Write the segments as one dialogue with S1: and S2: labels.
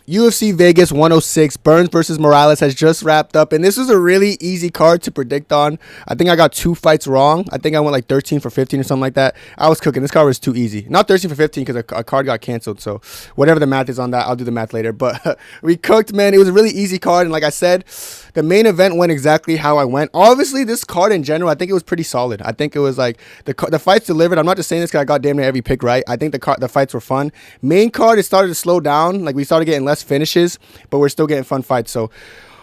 S1: UFC Vegas 106, Burns versus Morales has just wrapped up, and this was a really easy card to predict on. I think I got 2 fights wrong. I think I went like 13 for 15 or something like that. I was cooking. This card was too easy. Not 13 for 15 because a card got canceled, so whatever the math is on that, I'll do the math later. But we cooked, man. It was a really easy card, and like I said, the main event went exactly how I went. Obviously, this card in general, I think it was pretty solid. I think it was like the fights delivered. I'm not just saying this because I got damn near every pick right. I think the fights were fun. Main card, it started to slow down. Like we started getting less finishes, but we're still getting fun fights. So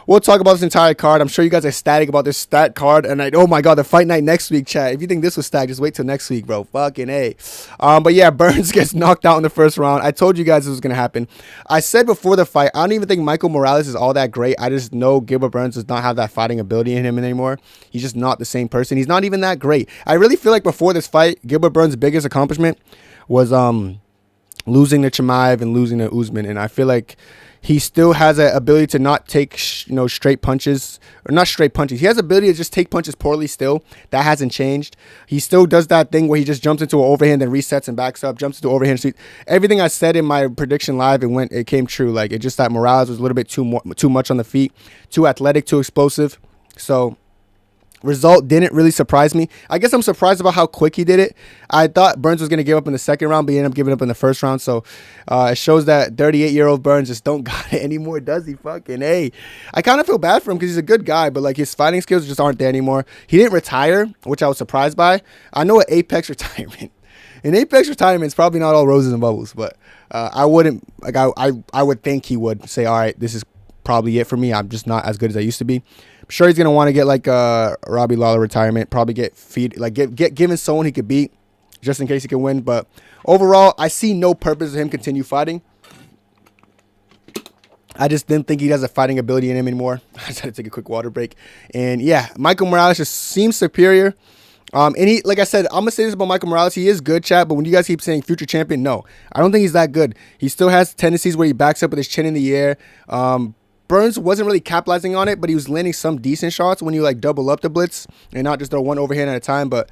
S1: we'll talk about this entire card. I'm sure you guys are ecstatic about this stat card. And oh my God, the fight night next week, chat. If you think this was stacked, just wait till next week, bro. Fucking A. But yeah, Burns gets knocked out in the first round. I told you guys this was going to happen. I said before the fight, I don't even think Michael Morales is all that great. I just know Gilbert Burns does not have that fighting ability in him anymore. He's just not the same person. He's not even that great. I really feel like before this fight, Gilbert Burns' biggest accomplishment was losing to Chimaev and losing to Usman. And I feel like he still has an ability to not take, straight punches, or not straight punches. He has the ability to just take punches poorly still. That hasn't changed. He still does that thing where he just jumps into an overhand and resets and backs up, jumps into overhand. Everything I said in my prediction live, it came true. Like, it just that Morales was a little bit too much on the feet, too athletic, too explosive. So result didn't really surprise me. I guess I'm surprised about how quick he did it. I thought Burns was going to give up in the second round, but he ended up giving up in the first round. So it shows that 38-year-old Burns just don't got it anymore, does he? Fucking A. I kind of feel bad for him because he's a good guy, but like his fighting skills just aren't there anymore. He didn't retire, which I was surprised by. I know an Apex retirement. An Apex retirement is probably not all roses and bubbles, but I wouldn't, like I would think he would say, all right, this is probably it for me. I'm just not as good as I used to be. I'm sure he's gonna want to get like a Robbie Lawler retirement. Probably get given someone he could beat, just in case he can win. But overall, I see no purpose of him continue fighting. I just didn't think he has a fighting ability in him anymore. I just had to take a quick water break. And yeah, Michael Morales just seems superior. And he, like I said, I'm gonna say this about Michael Morales. He is good, chat. But when you guys keep saying future champion, no, I don't think he's that good. He still has tendencies where he backs up with his chin in the air. Burns wasn't really capitalizing on it, but he was landing some decent shots when you like double up the blitz and not just throw one overhand at a time. But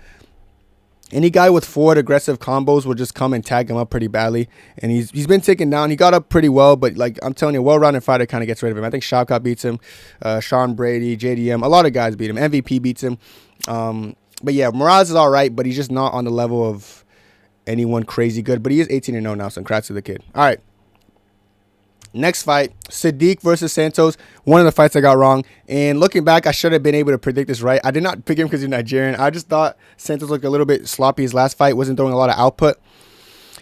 S1: any guy with forward aggressive combos will just come and tag him up pretty badly. And he's been taken down. He got up pretty well, but like I'm telling you, a well-rounded fighter kind of gets rid of him. I think Shavkat beats him, Sean Brady, JDM, a lot of guys beat him. MVP beats him. But yeah, Morales is all right, but he's just not on the level of anyone crazy good. But he is 18-0 now, so congrats to the kid. All right. Next fight, Sadiq versus Santos. One of the fights I got wrong. And looking back, I should have been able to predict this right. I did not pick him because he's Nigerian. I just thought Santos looked a little bit sloppy his last fight. Wasn't throwing a lot of output.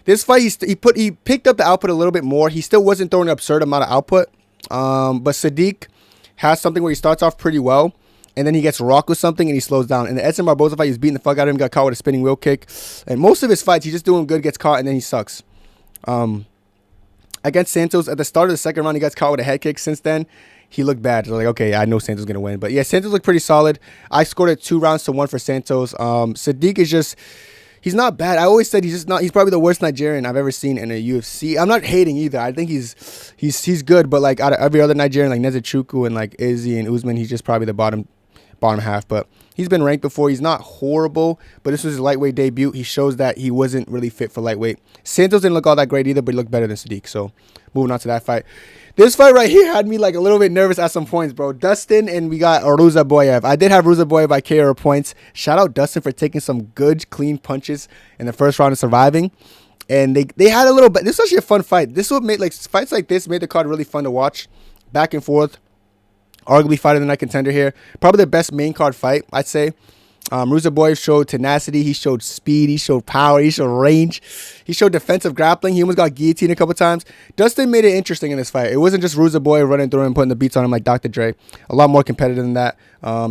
S1: This fight, he picked up the output a little bit more. He still wasn't throwing an absurd amount of output. But Sadiq has something where he starts off pretty well. And then he gets rocked with something and he slows down. In the Edson Barboza fight, he was beating the fuck out of him, got caught with a spinning wheel kick. And most of his fights, he's just doing good, gets caught, and then he sucks. Against Santos, at the start of the second round, he got caught with a head kick. Since then, he looked bad. So like, okay, I know Santos is going to win. But yeah, Santos looked pretty solid. I scored it 2-1 for Santos. Sadiq is just, he's not bad. I always said he's probably the worst Nigerian I've ever seen in a UFC. I'm not hating either. I think he's good. But like out of every other Nigerian, like Nezuchuku and like Izzy and Usman, he's just probably the bottom half. But he's been ranked before. He's not horrible, but this was his lightweight debut. He shows that he wasn't really fit for lightweight. Santos didn't look all that great either, but he looked better than Sadiq. So moving on to that fight. This fight right here had me like a little bit nervous at some points, bro. Dustin and we got Rosa Boyev. I did have Rosa Boyev by KO points. Shout out Dustin for taking some good, clean punches in the first round and surviving. And they had a little bit. This was actually a fun fight. This would make like fights like this made the card really fun to watch. Back and forth. Arguably fight of the night contender here. Probably the best main card fight, I'd say. Ruzaboyev showed tenacity. He showed speed. He showed power. He showed range. He showed defensive grappling. He almost got guillotined a couple times. Dustin made it interesting in this fight. It wasn't just Ruzaboyev running through and putting the beats on him like Dr. Dre. A lot more competitive than that.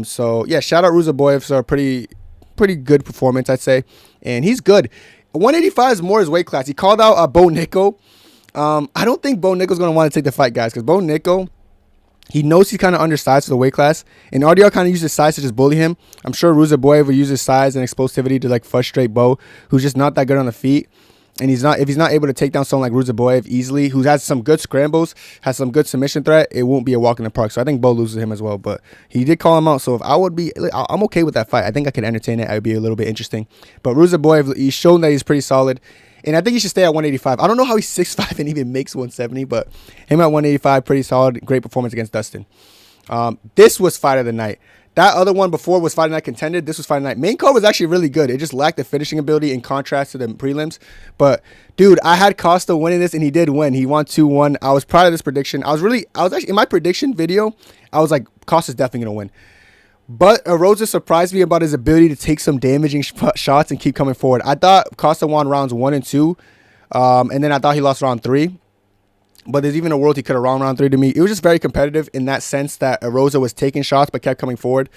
S1: So, yeah, shout out Ruzaboyev for a pretty good performance, I'd say. And he's good. 185 is more his weight class. He called out Bo Nickal. I don't think Bo Nickal's going to want to take the fight, guys, because Bo Nickal, he knows he's kind of undersized for the weight class, and RDR kind of uses size to just bully him. I'm sure Ruzaboyev will use his size and explosivity to like frustrate Bo, who's just not that good on the feet. And if he's not able to take down someone like Ruzaboyev easily, who has some good scrambles, has some good submission threat, it won't be a walk in the park. So I think Bo loses him as well. But he did call him out. So if I'm okay with that fight. I think I can entertain it. It would be a little bit interesting. But Ruzaboyev, he's shown that he's pretty solid. And I think he should stay at 185. I don't know how he's 6'5" and even makes 170, but him at 185, pretty solid. Great performance against Dustin. This was fight of the night. That other one before was Fight of the Night contender. This was Fight of the Night. Main card was actually really good. It just lacked the finishing ability in contrast to the prelims. But, dude, I had Costa winning this, and he did win. He won 2-1. I was proud of this prediction. I was actually, in my prediction video, I was like, Costa's definitely going to win. But Rosa surprised me about his ability to take some damaging shots and keep coming forward. I thought Costa won rounds 1 and 2, and then I thought he lost round 3. But there's even a world he could have won round 3 to me. It was just very competitive in that sense that Rosa was taking shots but kept coming forward.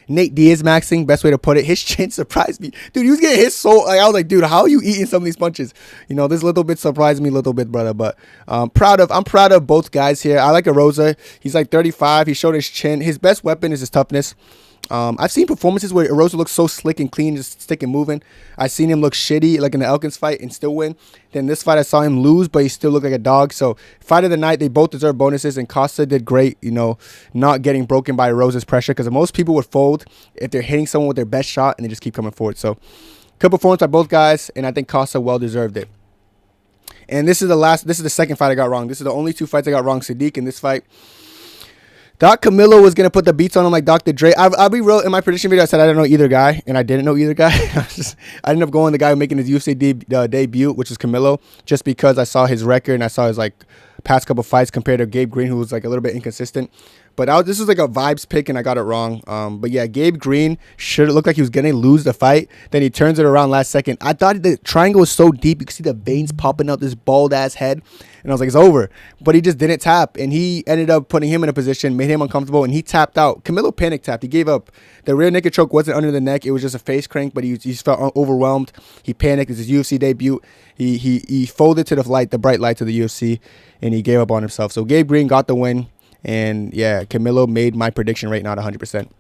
S1: Nate Diaz maxing, best way to put it. His chin surprised me. Dude, he was getting hit so... Like, I was like, dude, how are you eating some of these punches? You know, this little bit surprised me a little bit, brother. But I'm proud of both guys here. I like Rosa. He's like 35. He showed his chin. His best weapon is his toughness. I've seen performances where Rosa looks so slick and clean, just sticking moving. I've seen him look shitty, like in the Elkins fight, and still win. Then this fight, I saw him lose, but he still looked like a dog. So, fight of the night, they both deserve bonuses, and Costa did great, you know, not getting broken by Rosa's pressure, because most people would fold if they're hitting someone with their best shot, and they just keep coming forward. So, good performance by both guys, and I think Costa well deserved it. And this is the second fight I got wrong. This is the only 2 fights I got wrong. Sadiq in this fight. Thought Camilo was going to put the beats on him like Dr. Dre. I'll be real. In my prediction video, I said I didn't know either guy, and I didn't know either guy. I ended up going the guy making his UFC debut, which is Camilo, just because I saw his record and I saw his like past couple fights compared to Gabe Green, who was like a little bit inconsistent. But this was like a vibes pick, and I got it wrong. But yeah, Gabe Green should look like he was going to lose the fight. Then he turns it around last second. I thought the triangle was so deep. You could see the veins popping out this bald-ass head. And I was like, it's over. But he just didn't tap. And he ended up putting him in a position, made him uncomfortable, and he tapped out. Camilo panic tapped. He gave up. The rear naked choke wasn't under the neck. It was just a face crank, but he just felt overwhelmed. He panicked. It's his UFC debut. He folded to the bright lights of the UFC, and he gave up on himself. So Gabe Green got the win. And yeah, Camilo made my prediction right now at 100%.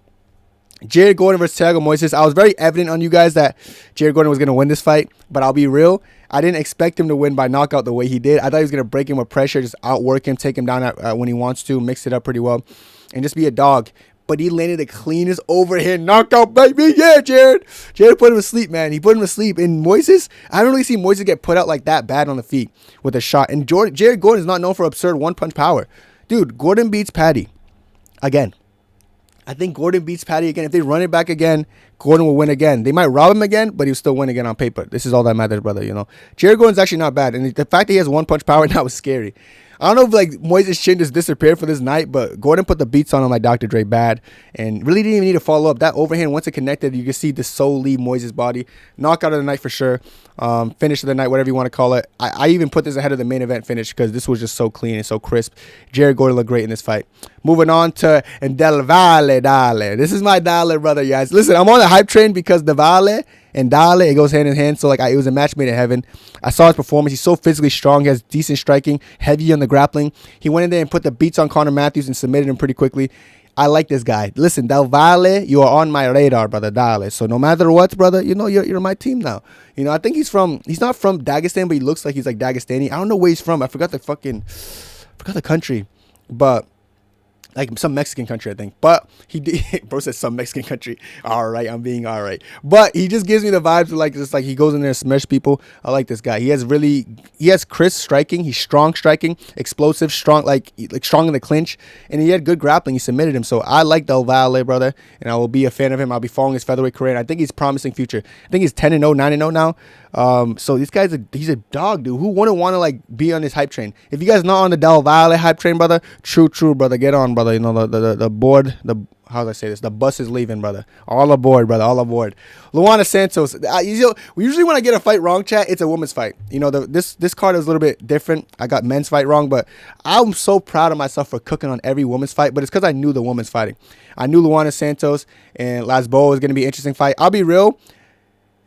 S1: Jared Gordon versus Thiago Moises. I was very evident on you guys that Jared Gordon was going to win this fight. But I'll be real. I didn't expect him to win by knockout the way he did. I thought he was going to break him with pressure, just outwork him, take him down when he wants to, mix it up pretty well, and just be a dog. But he landed the cleanest overhand knockout, baby. Yeah, Jared. Jared put him to sleep, man. He put him to sleep. And Moises, I don't really see Moises get put out like that bad on the feet with a shot. And Jared Gordon is not known for absurd one-punch power. Dude, Gordon beats Patty again. I think Gordon beats Patty again. If they run it back again, Gordon will win again. They might rob him again, but he'll still win again on paper. This is all that matters, brother, you know. Jared Gordon's actually not bad. And the fact that he has one-punch power now is scary. I don't know if like Moises' chin just disappeared for this night, but Gordon put the beats on him like Dr. Dre bad and really didn't even need to follow up. That overhand, once it connected, you can see the soul leave Moises' body. Knockout of the night for sure. Finish of the night, whatever you want to call it. I even put this ahead of the main event finish because this was just so clean and so crisp. Jared Gordon looked great in this fight. Moving on to Del Valle Dale. This is my Dale brother, guys. Listen, I'm on the hype train because Del Valle and Dale, it goes hand in hand. So, like, it was a match made in heaven. I saw his performance. He's so physically strong. He has decent striking, heavy on the grappling. He went in there and put the beats on Conor Matthews and submitted him pretty quickly. I like this guy. Listen, Del Valle, you are on my radar, brother, Dale. So, no matter what, brother, you know, you're my team now. You know, I think he's not from Dagestan, but he looks like he's, like, Dagestani. I don't know where he's from. I forgot the country. But... like some Mexican country, I think. But he did. Bro said some Mexican country. All right, I'm being all right. But he just gives me the vibes of like just like he goes in there and smash people. I like this guy. He has crisp striking. He's strong striking, explosive, strong, like strong in the clinch, and he had good grappling. He submitted him. So I like Del Valle, brother, and I will be a fan of him. I'll be following his featherweight career. And I think he's promising future. I think he's 10-0, 9-0 now. So this guy's he's a dog, dude. Who wouldn't want to like be on this hype train? If you guys not on the Del Valle hype train, brother, true, brother, get on, brother. You know the board, how do I say this? The bus is leaving, brother. All aboard, brother. All aboard. Luana Santos. Usually when I get a fight wrong, chat, it's a woman's fight. You know, this card is a little bit different. I got men's fight wrong, but I'm so proud of myself for cooking on every woman's fight. But it's because I knew the woman's fighting. I knew Luana Santos and Lasboa was going to be an interesting fight. I'll be real.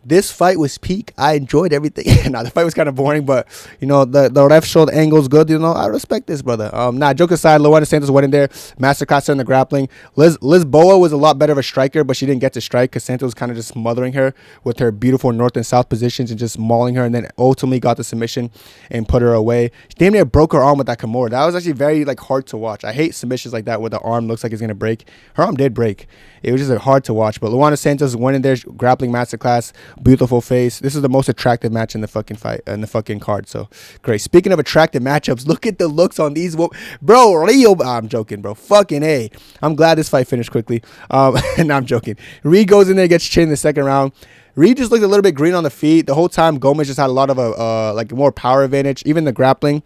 S1: This fight was peak. I enjoyed everything. Nah, the fight was kind of boring, but, you know, the ref showed angles good. You know, I respect this, brother. Joke aside, Luana Santos went in there, masterclass in the grappling. Lisboa was a lot better of a striker, but she didn't get to strike because Santos was kind of just smothering her with her beautiful north and south positions and just mauling her, and then ultimately got the submission and put her away. She damn near broke her arm with that Kimura. That was actually very, like, hard to watch. I hate submissions like that where the arm looks like it's going to break. Her arm did break. It was just hard to watch. But Luana Santos went in there, grappling masterclass. beautiful face. This is the most attractive match in the fucking fight, in the fucking card. So great. Speaking of attractive matchups, look at the looks on these. Bro, Rio. I'm joking, bro. Fucking A. I'm glad this fight finished quickly. And I'm joking. Reed goes in there, gets chinned in the second round. Reed just looked a little bit green on the feet. The whole time, Gomez just had a lot of like more power advantage. Even the grappling,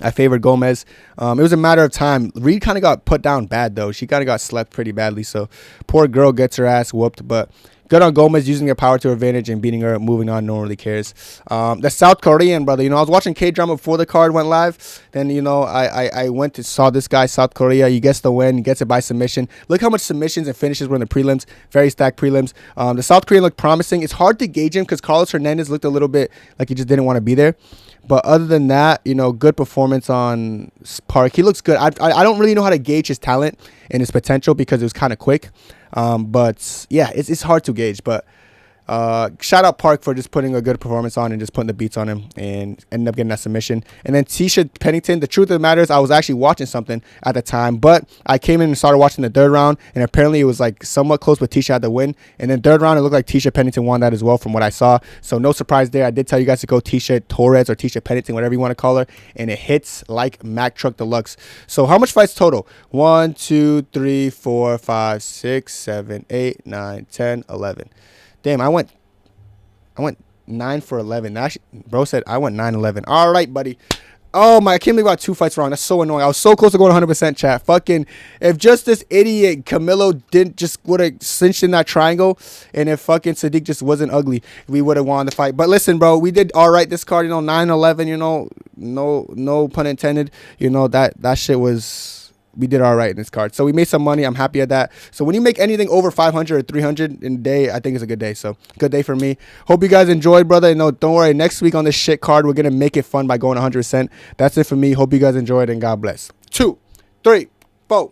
S1: I favored Gomez. It was a matter of time. Reed kind of got put down bad, though. She kind of got slept pretty badly. So poor girl gets her ass whooped. But good on Gomez using her power to her advantage and beating her. Moving on, no one really cares. The South Korean brother, I was watching K-drama before the card went live. Then, I went to saw this guy, South Korea. He gets the win. He gets it by submission. Look how much submissions and finishes were in the prelims. Very stacked prelims. The South Korean looked promising. It's hard to gauge him because Carlos Hernandez looked a little bit like he just didn't want to be there. But other than that, good performance on Park. He looks good. I don't really know how to gauge his talent and his potential because it was kind of quick. But yeah, it's hard to gauge. But shout out Park for just putting a good performance on and just putting the beats on him and ended up getting that submission. And then Tisha Pennington, the truth of the matter is I was actually watching something at the time, but I came in and started watching the third round, and apparently it was like somewhat close, but Tisha had the win. And then third round, it looked like Tisha Pennington won that as well from what I saw. So no surprise there. I did tell you guys to go Tisha Torres or Tisha Pennington, whatever you want to call her, and it hits like Mack Truck Deluxe. So how much fights total? 1, 2, 3, 4, 5, 6, 7, 8, 9, 10, 11. Damn, I went 9 for 11. Actually, bro said I went 9-11. All right, buddy. Oh my, I can't believe I got 2 fights wrong. That's so annoying. I was so close to going 100% chat. Fucking, if just this idiot Camilo would have cinched in that triangle, and if fucking Sadiq just wasn't ugly, we would have won the fight. But listen, bro, we did all right this card. 9-11. No pun intended. That shit was. We did all right in this card. So we made some money. I'm happy at that. So when you make anything over 500 or 300 in a day, I think it's a good day. So good day for me. Hope you guys enjoyed, brother. And don't worry. Next week on this shit card, we're going to make it fun by going 100%. That's it for me. Hope you guys enjoyed and God bless. 2, 3, 4.